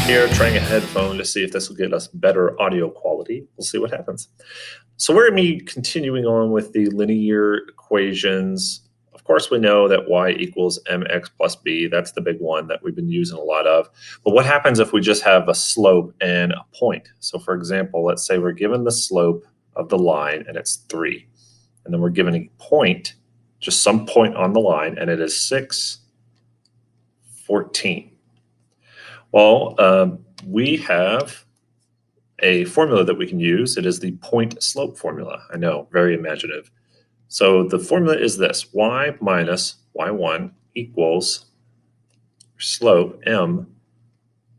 here trying a headphone to see if this will get us better audio quality. We'll see what happens. So we're going to be continuing on with the linear equations. Of course, we know that y equals mx plus b. That's the big one that we've been using a lot of. But what happens if we just have a slope and a point? So for example, let's say we're given the slope of the line and it's 3. And then we're given a point, just some point on the line, and it is 6, 14. Well, we have a formula that we can use. It is the point slope formula. I know, very imaginative. So the formula is this: y minus y1 equals slope m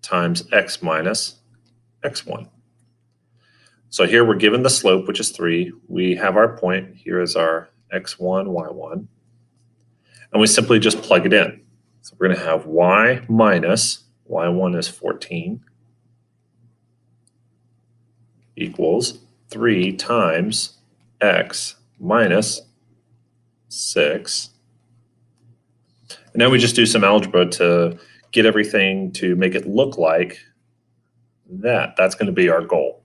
times x minus x1. So here we're given the slope, which is 3. We have our point. Here is our x1, y1. And we simply just plug it in. So we're going to have y minus y1 is 14 equals 3 times x minus 6. And now we just do some algebra to get everything to make it look like that. That's going to be our goal.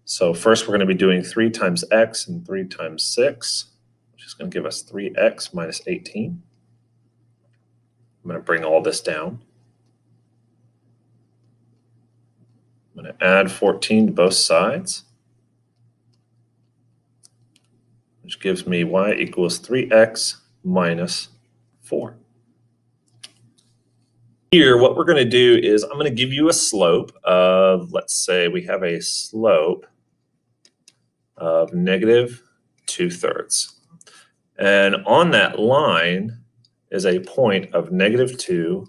So first we're going to be doing 3 times x and 3 times 6, which is going to give us 3x minus 18. I'm going to bring all this down. I'm going to add 14 to both sides, which gives me y equals 3x minus 4. Here, what we're going to do is I'm going to give you a slope of, let's say we have a slope of -2/3. And on that line is a point of -2,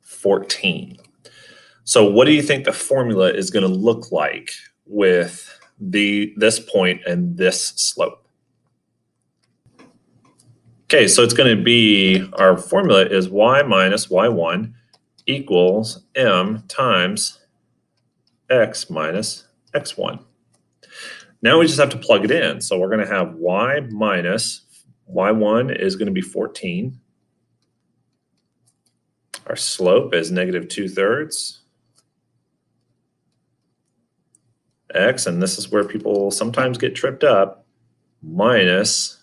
14. So what do you think the formula is going to look like with this point and this slope? Okay, so it's going to be, our formula is y minus y1 equals m times x minus x1. Now we just have to plug it in. So we're going to have y minus y1 is going to be 14. Our slope is -2/3. X, and this is where people sometimes get tripped up, minus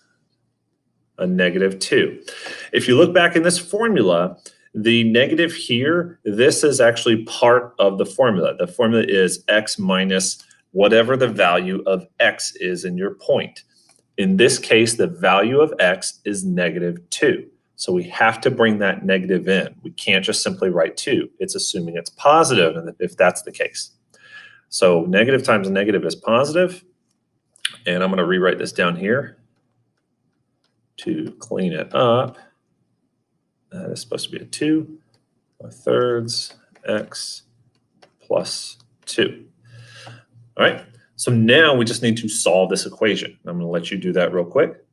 a -2. If you look back in this formula, the negative here, this is actually part of the formula. The formula is x minus whatever the value of x is in your point. In this case, the value of x is -2. So we have to bring that negative in. We can't just simply write 2. It's assuming it's positive, and if that's the case. So negative times negative is positive, and I'm going to rewrite this down here to clean it up. That is supposed to be a 2/3 x plus 2. All right, so now we just need to solve this equation. I'm going to let you do that real quick.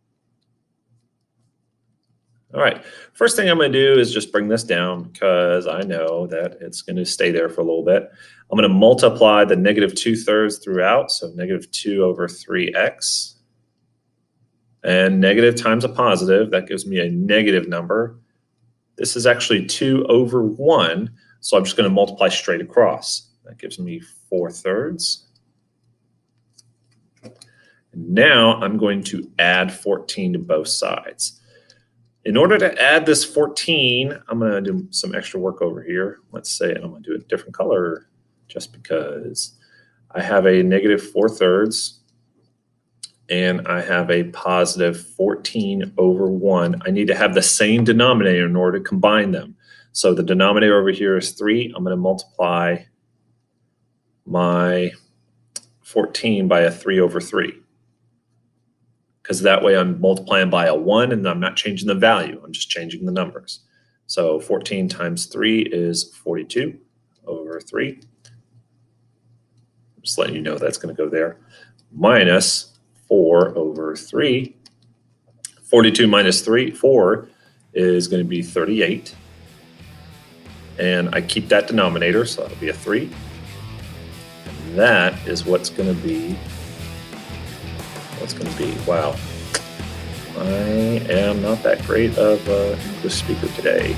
All right, first thing I'm going to do is just bring this down because I know that it's going to stay there for a little bit. I'm going to multiply the -2/3 throughout, so -2/3x. And negative times a positive, that gives me a negative number. This is actually 2/1, so I'm just going to multiply straight across. That gives me 4/3. Now I'm going to add 14 to both sides. In order to add this 14, I'm going to do some extra work over here. Let's say I'm going to do a different color just because I have a -4/3 and I have a positive 14/1. I need to have the same denominator in order to combine them. So the denominator over here is 3. I'm going to multiply my 14 by a 3/3. Because that way I'm multiplying by a 1 and I'm not changing the value. I'm just changing the numbers. So 14 times 3 is 42/3. Just letting you know that's going to go there. Minus 4/3. 42 minus 4 is going to be 38. And I keep that denominator, so that'll be a 3. And that is what's going to be. Wow, I am not that great of an English speaker today.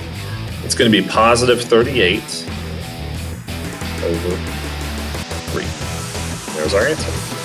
It's going to be positive 38 over 3. There's our answer.